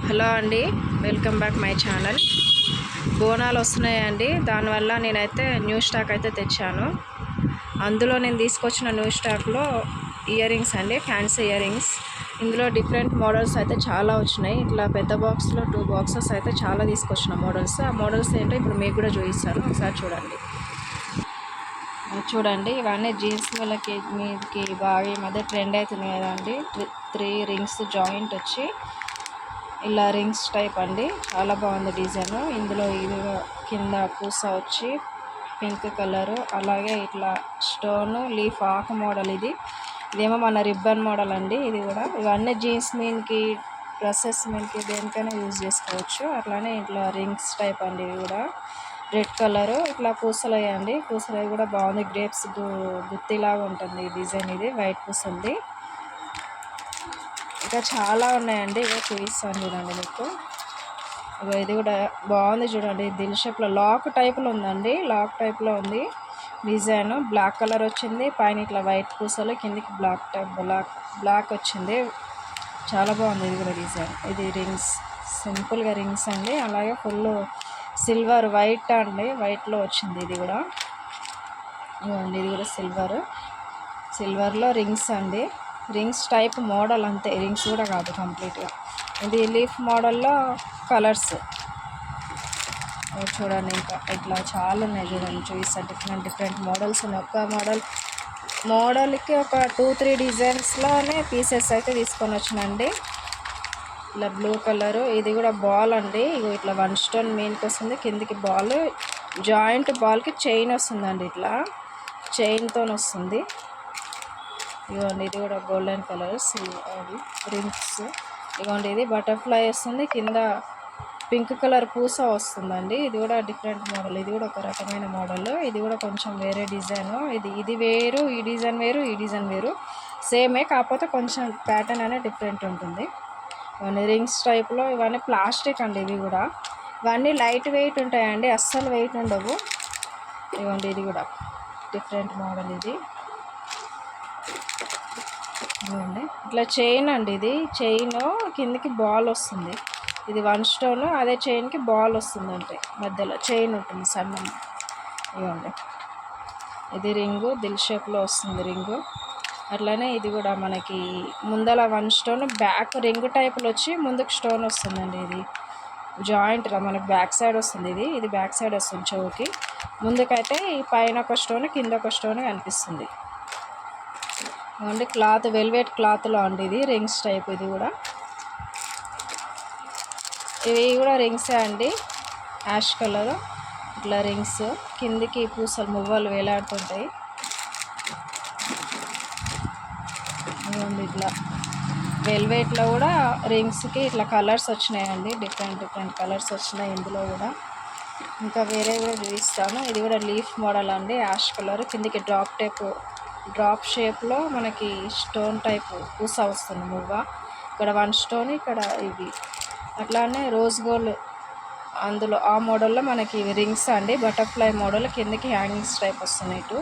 Hello అండి, welcome back my channel. Bonalu వస్తున్నాయండి, దానివల్ల నేనైతే న్యూ స్టాక్ అయితే తెచ్చాను. అందులో నేను తీసుకొచ్చిన న్యూ స్టాక్లో ఇయర్ రింగ్స్ అండి, ఫ్యాన్సీ ఇయర్ రింగ్స్. ఇందులో డిఫరెంట్ మోడల్స్ అయితే చాలా వచ్చినాయి. ఇట్లా పెద్ద బాక్స్లో 2 బాక్సెస్ అయితే చాలా తీసుకొచ్చిన మోడల్స్. ఆ మోడల్స్ ఏంటో ఇప్పుడు మీకు కూడా చూపిస్తాను, ఒకసారి చూడండి. చూడండి, ఇవన్నీ జీన్స్ మీదకి బాగా ఈ మధ్య ట్రెండ్ అవుతుంది కదా అండి. 3 రింగ్స్ జాయింట్ వచ్చి ఇలా రింగ్స్ టైప్ అండి, చాలా బాగుంది డిజైన్. ఇందులో ఇది కింద పూస వచ్చి పింక్ కలరు, అలాగే ఇట్లా స్టోన్ లీఫ్ ఆకు మోడల్. ఇదేమో మన రిబ్బన్ మోడల్ అండి. ఇది కూడా ఇవన్నీ జీన్స్ మీన్కి, డ్రెస్సెస్ మీన్కి, దేనికైనా యూజ్ చేసుకోవచ్చు. అట్లానే ఇట్లా రింగ్స్ టైప్ అండి. ఇవి కూడా రెడ్ కలరు, ఇట్లా పూసలు అయ్యండి. పూసలు కూడా బాగుంది, గ్రేప్స్ గుత్తిలాగా ఉంటుంది ఈ డిజైన్. ఇది వైట్ పూస ఉంది. ఇంకా చాలా ఉన్నాయండి, ఇవో చూపిస్తాను చూడండి మీకు. ఇది కూడా బాగుంది చూడండి, దిల్ షేప్లో లాక్ టైప్లో ఉందండి. లాక్ టైప్లో ఉంది డిజైన్. బ్లాక్ కలర్ వచ్చింది, పైన ఇట్లా వైట్ పూసలు, కిందికి బ్లాక్ వచ్చింది. చాలా బాగుంది ఇది కూడా డిజైన్. ఇది రింగ్స్, సింపుల్గా రింగ్స్ అండి. అలాగే ఫుల్ సిల్వర్ వైట్ అండి, వైట్లో వచ్చింది ఇది కూడా. ఇవ్వండి, ఇది కూడా సిల్వర్లో రింగ్స్ అండి. రింగ్స్ టైప్ మోడల్ అంతే, రింగ్స్ కూడా కాదు కంప్లీట్గా. ఇది లీఫ్ మోడల్లో కలర్స్ చూడండి. ఇంకా ఇట్లా చాలా ఉన్నాయి చూడండి, చూపిస్తాను. డిఫరెంట్ మోడల్స్ ఉన్నాయి. ఒక్క మోడల్కి ఒక 2-3 డిజైన్స్లోనే పీసెస్ అయితే తీసుకొని వచ్చినండి. ఇలా బ్లూ కలరు, ఇది కూడా బాల్ అండి. ఇగో ఇట్లా 1 స్టోన్ మెయిన్కి వస్తుంది, కిందికి బాల్, జాయింట్ బాల్కి చైన్ వస్తుందండి. ఇట్లా చైన్తో వస్తుంది. ఇదిగోండి, ఇది కూడా గోల్డెన్ కలర్ అది రింగ్స్. ఇదిగోండి, ఇది బటర్ఫ్లై వస్తుంది, కింద పింక్ కలర్ పూస వస్తుందండి. ఇది కూడా డిఫరెంట్ మోడల్. ఇది కూడా ఒక రకమైన మోడల్. ఇది కూడా కొంచెం వేరే డిజైన్. ఇది వేరు, ఈ డిజైన్ వేరు, ఈ డిజైన్ వేరు, సేమే, కాకపోతే కొంచెం ప్యాటర్న్ అనేది డిఫరెంట్ ఉంటుంది. ఇవన్నీ రింగ్స్ టైప్లో, ఇవన్నీ ప్లాస్టిక్ అండి. ఇవి కూడా ఇవన్నీ లైట్ వెయిట్ ఉంటాయండి, అస్సలు వెయిట్ ఉండవు. ఇవ్వండి, ఇది కూడా డిఫరెంట్ మోడల్. ఇది ఇట్లా చైన్ అండి. ఇది చైన్ కిందికి బాల్ వస్తుంది. ఇది 1 స్టోన్, అదే చైన్కి బాల్ వస్తుంది, అంటే మధ్యలో చైన్ ఉంటుంది సన్నం. ఇవ్వండి, ఇది రింగు, దిల్ షేప్లో వస్తుంది రింగు. అట్లానే ఇది కూడా మనకి ముందల 1 స్టోన్, బ్యాక్ రింగ్ టైప్లో వచ్చి ముందుకు స్టోన్ వస్తుందండి. ఇది జాయింట్ మనకి బ్యాక్ సైడ్ వస్తుంది. ఇది బ్యాక్ సైడ్ వస్తుంది చెవుకి. ముందుకైతే ఈ పైన ఒక స్టోన్, కింద ఒక స్టోన్ కనిపిస్తుంది అండి. క్లాత్ వెల్వెట్ క్లాత్లో అండి, ఇది రింగ్స్ టైప్. ఇది కూడా ఇవి కూడా రింగ్సే అండి, యాష్ కలర్. ఇట్లా రింగ్స్ కిందికి పూసలు మువ్వలు వేలాడుతుంటాయి. ఇట్లా వెల్వెట్లో కూడా రింగ్స్కి ఇట్లా కలర్స్ వచ్చినాయండి, డిఫరెంట్ కలర్స్ వచ్చినాయి ఇందులో కూడా. ఇంకా వేరే కూడా చూపిస్తాను. ఇది కూడా లీఫ్ మోడల్ అండి, యాష్ కలర్. కిందికి డ్రాప్ షేప్లో మనకి స్టోన్ టైప్ పూస వస్తుంది మువ్వ. ఇక్కడ 1 స్టోన్, ఇక్కడ ఇది. అట్లానే రోజ్ గోల్డ్, అందులో ఆ మోడల్లో మనకి ఇవి రింగ్స్ అండి, బటర్ఫ్లై మోడల్. కిందకి హ్యాంగింగ్స్ టైప్ వస్తున్నాయి ఇటు.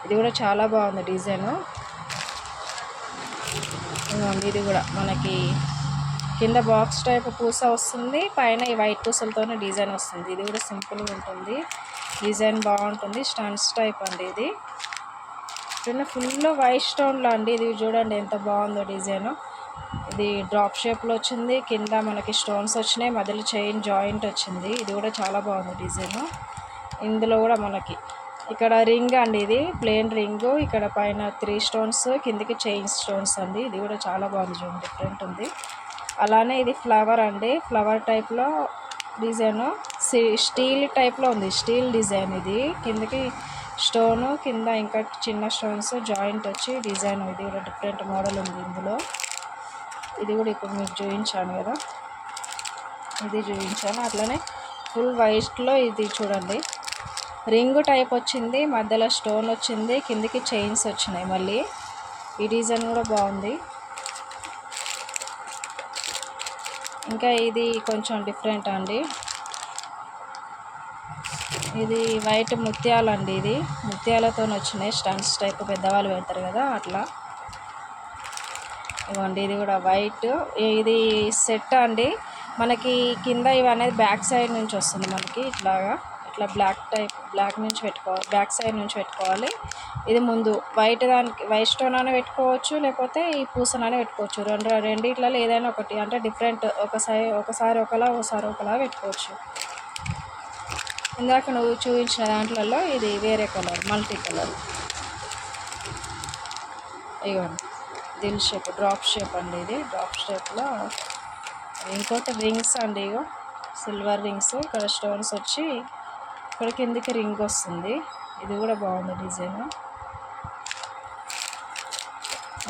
ఇది కూడా చాలా బాగుంది డిజైను. ఇది కూడా మనకి కింద బాక్స్ టైప్ పూస వస్తుంది, పైన ఈ వైట్ పూసలతోనే డిజైన్ వస్తుంది. ఇది కూడా సింపుల్గా ఉంటుంది, డిజైన్ బాగుంటుంది. స్టన్స్ టైప్ అండి. ఇది ఫుల్ వైట్ స్టోన్లో అండి. ఇది చూడండి ఎంత బాగుందో డిజైన్. ఇది డ్రాప్ షేప్లో వచ్చింది, కింద మనకి స్టోన్స్ వచ్చినాయి, మధ్యలో చైన్ జాయింట్ వచ్చింది. ఇది కూడా చాలా బాగుంది డిజైన్. ఇందులో కూడా మనకి ఇక్కడ రింగ్ అండి, ఇది ప్లెయిన్ రింగు. ఇక్కడ పైన 3 స్టోన్స్, కిందికి చైన్ స్టోన్స్ అండి. ఇది కూడా చాలా బాగుంది చూడండి, డిఫరెంట్ ఉంది. అలానే ఇది ఫ్లవర్ అండి, ఫ్లవర్ టైప్లో డిజైన్, స్టీల్ టైప్లో ఉంది, స్టీల్ డిజైన్. ఇది కిందకి స్టోను, కింద ఇంకా చిన్న స్టోన్స్ జాయింట్ వచ్చి డిజైన్. ఇది కూడా డిఫరెంట్ మోడల్ ఉంది ఇందులో. ఇది కూడా ఇప్పుడు మీకు చూపించాను కదా, ఇది చూపించాను. అట్లనే ఫుల్ వైట్లో ఇది చూడండి, రింగ్ టైప్ వచ్చింది, మధ్యలో స్టోన్ వచ్చింది, కిందికి చైన్స్ వచ్చినాయి. మళ్ళీ ఈ డిజైన్ కూడా బాగుంది. ఇంకా ఇది కొంచెం డిఫరెంట్ అండి. ఇది వైట్ ముత్యాలండి. ఇది ముత్యాలతో వచ్చినాయి, స్టన్స్ టైప్, పెద్దవాళ్ళు పెడతారు కదా అట్లా. ఇవ్వండి, ఇది కూడా వైట్. ఇది సెట్ అండి, మనకి కింద ఇవి అనేది బ్యాక్ సైడ్ నుంచి వస్తుంది మనకి ఇట్లాగా, ఇట్లా బ్లాక్ నుంచి పెట్టుకోవాలి, బ్యాక్ సైడ్ నుంచి పెట్టుకోవాలి. ఇది ముందు వైట్ దానికి వైట్ స్టోన్ అనే పెట్టుకోవచ్చు, లేకపోతే ఈ పూసననే పెట్టుకోవచ్చు. రెండిట్లలో ఏదైనా ఒకటి, అంటే డిఫరెంట్, ఒకసారి ఒకలా పెట్టుకోవచ్చు. ఇందాక నువ్వు చూపించిన దాంట్లలో ఇది వేరే కలర్, మల్టీ కలర్. ఇవ్వండి దిల్ షేప్, డ్రాప్ షేప్ అండి. ఇది డ్రాప్ షేప్లో ఇంకోటి రింగ్స్ అండి. ఇగో సిల్వర్ రింగ్స్, ఇక్కడ స్టోన్స్ వచ్చి ఇక్కడ కిందికి రింగ్ వస్తుంది. ఇది కూడా బాగుంది డిజైన్.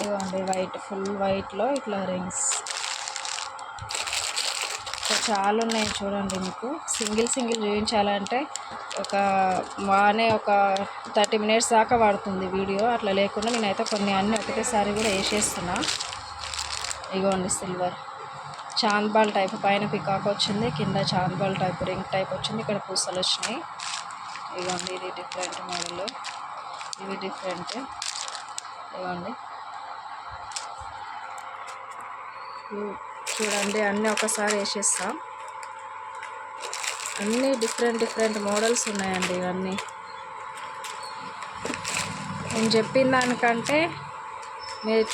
ఇవ్వండి వైట్, ఫుల్ వైట్లో ఇట్లా రింగ్స్ చాలా ఉన్నాయి చూడండి. మీకు సింగిల్ చూపించాలంటే ఒక 30 మినిట్స్ దాకా పడుతుంది వీడియో. అట్లా లేకుండా నేనైతే కొన్ని అన్నీ ఒకటేసారి కూడా వేసేస్తున్నా. ఇగోండి సిల్వర్ చాంద్బాల్ టైప్, పైన పికాక్ వచ్చింది, కింద చాంద్బాల్ టైప్ రింగ్ టైప్ వచ్చింది, ఇక్కడ పూసలు వచ్చినాయి. ఇగోండి ఇది డిఫరెంట్ మోడల్, ఇవి డిఫరెంట్. ఇవ్వండి చూడండి, అన్నీ ఒకసారి వేసేస్తాం. అన్నీ డిఫరెంట్ మోడల్స్ ఉన్నాయండి. ఇవన్నీ నేను చెప్పిన దానికంటే మీరు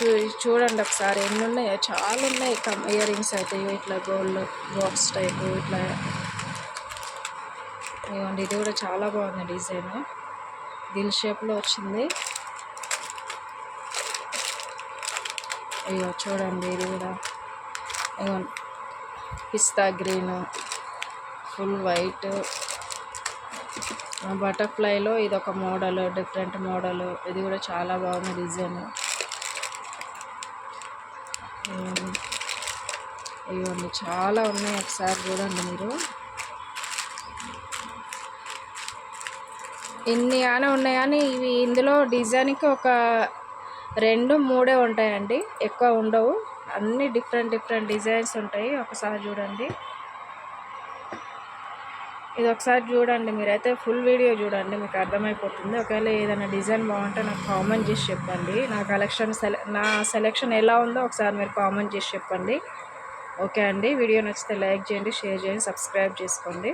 చూడండి ఒకసారి ఎన్ని ఉన్నాయో, చాలా ఉన్నాయి. ఇయర్ రింగ్స్ అయితే ఇట్లా గోల్డ్ బాక్స్ టైపు ఇట్లా. ఇవ్వండి ఇది కూడా చాలా బాగుంది డిజైన్, దిల్ షేప్లో వచ్చింది. అయ్యో చూడండి ఇది కూడా పిస్తా గ్రీన్, ఫుల్ వైట్, బటర్ఫ్లైలో ఇది ఒక మోడల్, డిఫరెంట్ మోడల్. ఇది కూడా చాలా బాగుంది డిజైన్. ఇవన్నీ చాలా ఉన్నాయి, ఒకసారి చూడండి మీరు. ఇన్ని కానీ ఉన్నాయి, కానీ ఇవి ఇందులో డిజైన్కి ఒక 2-3 ఉంటాయండి, ఎక్కువ ఉండవు. అన్నీ డిఫరెంట్ డిజైన్స్ ఉంటాయి. ఒకసారి చూడండి, ఇది ఒకసారి చూడండి. మీరైతే ఫుల్ వీడియో చూడండి, మీకు అర్థమైపోతుంది. ఒకవేళ ఏదైనా డిజైన్ బాగుంటే నాకు కామెంట్ చేసి చెప్పండి. నా సెలెక్షన్ ఎలా ఉందో ఒకసారి మీరు కామెంట్ చేసి చెప్పండి. ఓకే అండి, వీడియో నచ్చితే లైక్ చేయండి, షేర్ చేయండి, సబ్స్క్రైబ్ చేసుకోండి.